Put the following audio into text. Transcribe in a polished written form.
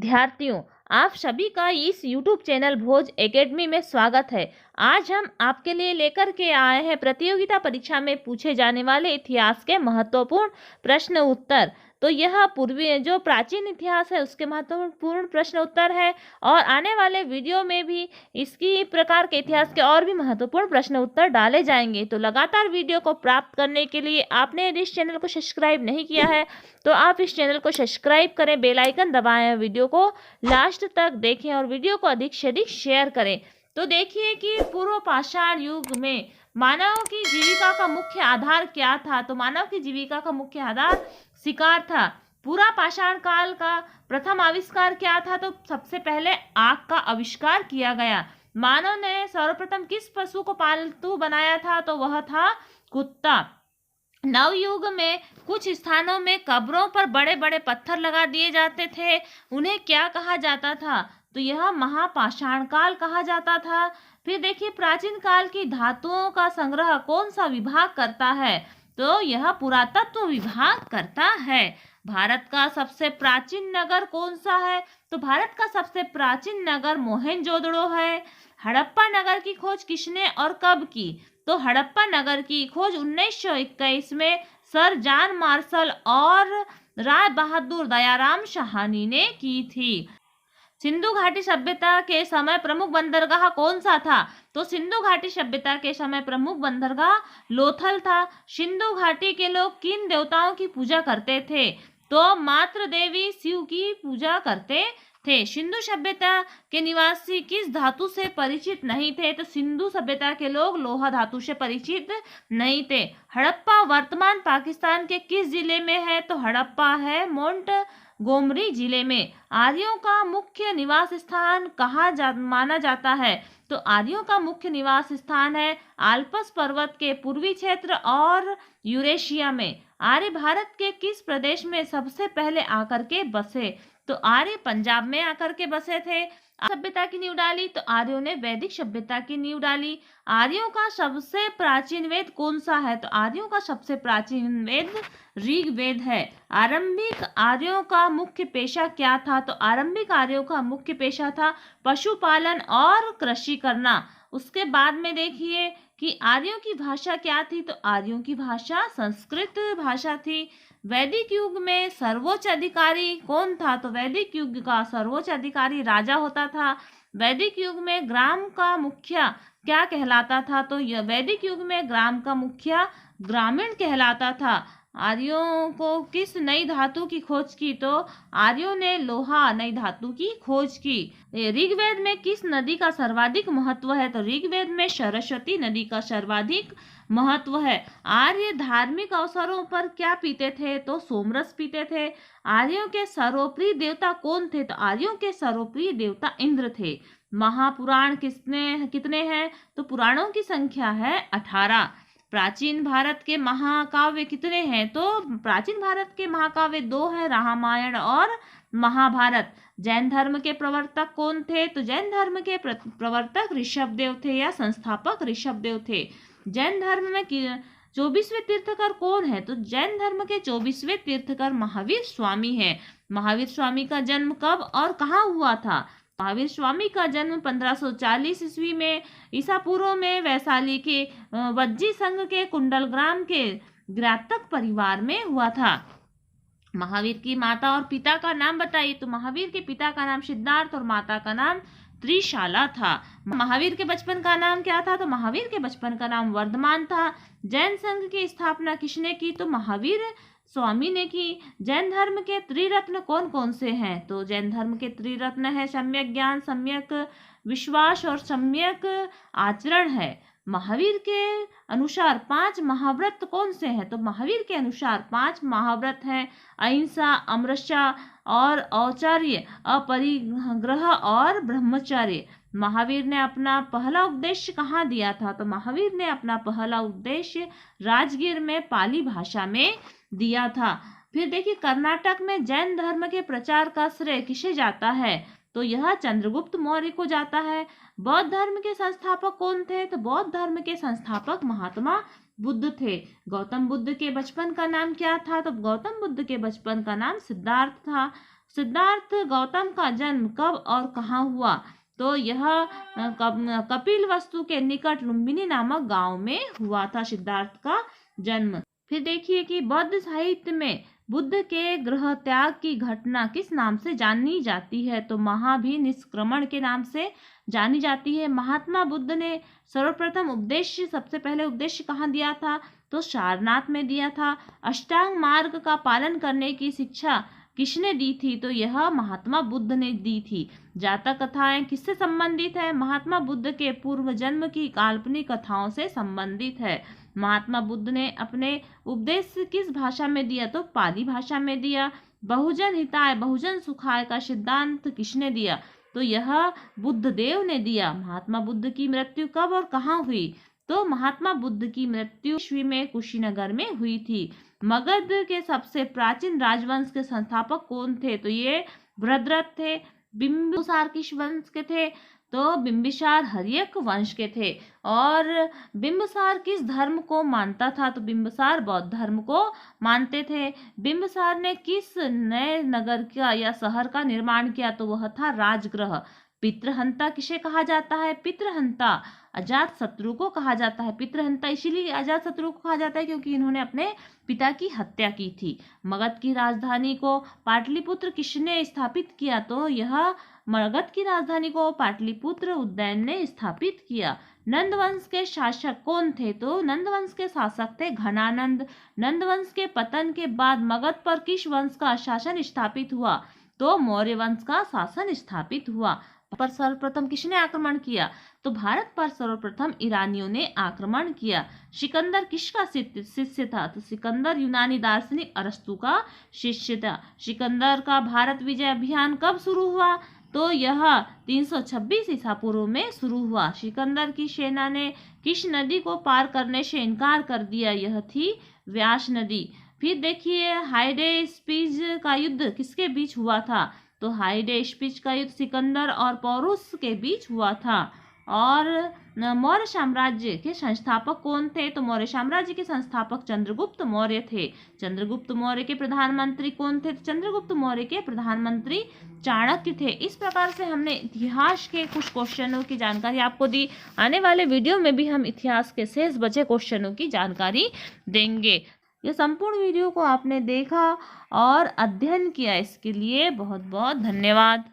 विद्यार्थियों, आप सभी का इस YouTube चैनल भोज एकेडमी में स्वागत है। आज हम आपके लिए लेकर के आए हैं प्रतियोगिता परीक्षा में पूछे जाने वाले इतिहास के महत्वपूर्ण प्रश्न उत्तर। तो यह पूर्वी जो प्राचीन इतिहास है उसके महत्वपूर्ण प्रश्न उत्तर है और आने वाले वीडियो में भी इसकी प्रकार के इतिहास के और भी महत्वपूर्ण प्रश्न उत्तर डाले जाएंगे। तो लगातार वीडियो को प्राप्त करने के लिए आपने यदि इस चैनल को सब्सक्राइब नहीं किया है तो आप इस चैनल को सब्सक्राइब करें, बेल आइकन दबाएं, वीडियो को लास्ट तक देखें और वीडियो को अधिक से अधिक शेयर करें। तो देखिए कि पूर्व पाषाण युग में मानव की जीविका का मुख्य आधार क्या था। तो मानव की जीविका का मुख्य आधार शिकार था। पूरा पाषाण काल का प्रथम आविष्कार क्या था। तो सबसे पहले आग का आविष्कार किया गया। मानव ने सर्वप्रथम किस पशु को पालतू बनाया था। तो वह था कुत्ता। नवयुग में कुछ स्थानों में कब्रों पर बड़े बड़े पत्थर लगा दिए जाते थे, उन्हें क्या कहा जाता था। तो यह महापाषाण काल कहा जाता था। फिर देखिए प्राचीन काल की धातुओं का संग्रह कौन सा विभाग करता है। तो यह पुरातत्व विभाग करता है। भारत का सबसे प्राचीन नगर कौन सा है। तो भारत का सबसे प्राचीन नगर मोहेंजोदड़ो है। हड़प्पा नगर की खोज किसने और कब की। तो हड़प्पा नगर की खोज 1921 में सर जॉन मार्शल और राय बहादुर दयाराम साहनी ने की थी। सिंधु घाटी सभ्यता के समय प्रमुख बंदरगाह कौन सा था। तो सिंधु घाटी सभ्यता के समय प्रमुख बंदरगाह लोथल था। सिंधु घाटी के लोग किन देवताओं की पूजा करते थे। तो मातृ देवी शिव की पूजा करते थे। सिंधु सभ्यता के निवासी किस धातु से परिचित नहीं थे। तो सिंधु सभ्यता के लोग लोहा धातु से परिचित नहीं थे। हड़प्पा वर्तमान पाकिस्तान के किस जिले में है। तो हड़प्पा है मोंटगोमरी जिले में। आर्यों का मुख्य निवास स्थान माना जाता है। तो आर्यों का मुख्य निवास स्थान है आल्प्स पर्वत के पूर्वी क्षेत्र और यूरेशिया में। आर्य भारत के किस प्रदेश में सबसे पहले आकर के बसे। तो आर्य पंजाब में आकर के बसे थे। सभ्यता की नींव डाली। तो आर्यों ने वैदिक सभ्यता की नींव डाली। आर्यों का सबसे प्राचीन वेद कौन सा है। तो आर्यों का सबसे प्राचीन वेद ऋग्वेद है। आरंभिक आर्यों का मुख्य पेशा क्या था। तो आरंभिक आर्यों का मुख्य पेशा था पशुपालन और कृषि करना। उसके बाद में देखिए कि आर्यों की भाषा क्या थी। तो आर्यों की भाषा संस्कृत भाषा थी। वैदिक युग में सर्वोच्च अधिकारी कौन था। तो वैदिक युग का सर्वोच्च अधिकारी राजा होता था। वैदिक युग में ग्राम का मुखिया क्या कहलाता था। तो वैदिक युग में ग्राम का मुखिया ग्रामीण कहलाता था। आर्यों को किस नई धातु की खोज की। तो आर्यों ने लोहा नई धातु की खोज की। ऋग्वेद में किस नदी का सर्वाधिक महत्व है। तो ऋग्वेद में सरस्वती नदी का सर्वाधिक महत्व है। आर्य धार्मिक अवसरों पर क्या पीते थे। तो सोमरस पीते थे। आर्यों के सर्वप्रिय देवता कौन थे। तो आर्यों के सर्वप्रिय देवता इंद्र थे। महापुराण कितने हैं। तो पुराणों की संख्या है 18। प्राचीन भारत के महाकाव्य कितने हैं। तो प्राचीन भारत के महाकाव्य 2 हैं, रामायण और महाभारत। जैन धर्म के प्रवर्तक कौन थे। तो जैन धर्म के प्रवर्तक ऋषभदेव थे या संस्थापक ऋषभदेव थे। जैन धर्म में 24वें तीर्थकर कौन है। तो जैन धर्म के 24वें तीर्थकर महावीर स्वामी हैं। महावीर स्वामी का जन्म कब और कहाँ हुआ था। महावीर स्वामी का जन्म 1540 ईस्वी में ईसा पूर्व में वैशाली के वज्जी संघ के कुंडल ग्राम के ग्रातक परिवार में हुआ था। महावीर की माता और पिता का नाम बताइए। तो महावीर के पिता का नाम सिद्धार्थ और माता का नाम त्रिशाला था। महावीर के बचपन का नाम क्या था। तो महावीर के बचपन का नाम वर्धमान था। जैन संघ की स्थापना किसने की। तो महावीर स्वामी ने की। जैन धर्म के त्रिरत्न कौन कौन से हैं। तो जैन धर्म के त्रिरत्न है सम्यक ज्ञान, सम्यक विश्वास और सम्यक आचरण है। महावीर के अनुसार 5 महाव्रत कौन से हैं। तो महावीर के अनुसार 5 महाव्रत हैं अहिंसा, अमृता और औचार्य, अपरिग्रह और ब्रह्मचर्य। महावीर ने अपना पहला उपदेश कहाँ दिया था। तो महावीर ने अपना पहला उपदेश राजगीर में पाली भाषा में दिया था। फिर देखिए कर्नाटक में जैन धर्म के प्रचार का श्रेय किसे जाता है। तो यह चंद्रगुप्त मौर्य को जाता है। बौद्ध धर्म के संस्थापक कौन थे। तो बौद्ध धर्म के संस्थापक महात्मा बुद्ध थे। गौतम बुद्ध के बचपन का नाम क्या था। तो गौतम बुद्ध के बचपन का नाम सिद्धार्थ था। सिद्धार्थ गौतम का जन्म कब और कहाँ हुआ? तो यह कपिल वस्तु के निकट लुम्बिनी नामक गांव में हुआ था सिद्धार्थ का जन्म। फिर देखिए कि बौद्ध साहित्य में बुद्ध के गृह त्याग की घटना किस नाम से जानी जाती है? तो महाभिनिष्क्रमण के नाम से जानी जाती है। महात्मा बुद्ध ने सर्वप्रथम सबसे पहले उपदेश कहाँ दिया था? तो सारनाथ में दिया था। अष्टांग मार्ग का पालन करने की शिक्षा किसने दी थी? तो यह महात्मा बुद्ध ने दी थी। जातक कथाएं किससे संबंधित है? महात्मा बुद्ध के पूर्व जन्म की काल्पनिक कथाओं से संबंधित है। महात्मा बुद्ध ने अपने उपदेश किस भाषा में दिया? तो पाली भाषा में दिया। बहुजन हिताय बहुजन सुखाय का सिद्धांत किसने दिया? तो यह बुद्ध देव ने दिया। महात्मा बुद्ध की मृत्यु कब और कहाँ हुई? तो महात्मा बुद्ध की मृत्यु ईस्वी में कुशीनगर में हुई थी। मगध के सबसे प्राचीन राजवंश के संस्थापक कौन थे? तो ये भद्रथ थे। बिंबिसार किस वंश के थे? तो बिंबिसार हर्यक वंश के थे। और बिंबिसार किस धर्म को मानता था? तो बिंबिसार बौद्ध धर्म को मानते थे। बिंबिसार ने किस नए नगर का या शहर का निर्माण किया? तो वह था राजगृह। पितृहंता किसे कहा जाता है? पितृहंता अजात शत्रु को कहा जाता है। पितृहंता इसीलिए अजात शत्रु को कहा जाता है क्योंकि इन्होंने अपने पिता की हत्या की थी। मगध की राजधानी को पाटलिपुत्र किसने स्थापित किया? तो यह मगध की राजधानी को पाटलिपुत्र उदयन ने स्थापित किया। नंदवंश के शासक कौन थे? तो नंदवंश के शासक थे घनानंद। नंदवंश के पतन के बाद मगध पर किस वंश का शासन स्थापित हुआ? तो मौर्य वंश का शासन स्थापित हुआ। पर सर्वप्रथम किसने आक्रमण किया? तो भारत पर सर्वप्रथम ईरानियों ने आक्रमण किया। सिकंदर किसका शिष्य था? तो सिकंदर यूनानी दार्शनिक अरस्तु का शिष्य था। सिकंदर का भारत विजय अभियान कब शुरू हुआ? तो यह 326 ईसा पूर्व में शुरू हुआ। सिकंदर की सेना ने किस नदी को पार करने से इनकार कर दिया? यह थी व्यास नदी। फिर देखिए हाइडेस्पिज का युद्ध किसके बीच हुआ था? तो हाइडेस्पिज का युद्ध सिकंदर और पौरुष के बीच हुआ था। और मौर्य साम्राज्य के संस्थापक कौन थे? तो मौर्य साम्राज्य के संस्थापक चंद्रगुप्त मौर्य थे। चंद्रगुप्त मौर्य के प्रधानमंत्री कौन थे? चंद्रगुप्त मौर्य के प्रधानमंत्री चाणक्य थे। इस प्रकार से हमने इतिहास के कुछ क्वेश्चनों की जानकारी आपको दी। आने वाले वीडियो में भी हम इतिहास के शेष बचे क्वेश्चनों की जानकारी देंगे। ये संपूर्ण वीडियो को आपने देखा और अध्ययन किया, इसके लिए बहुत बहुत धन्यवाद।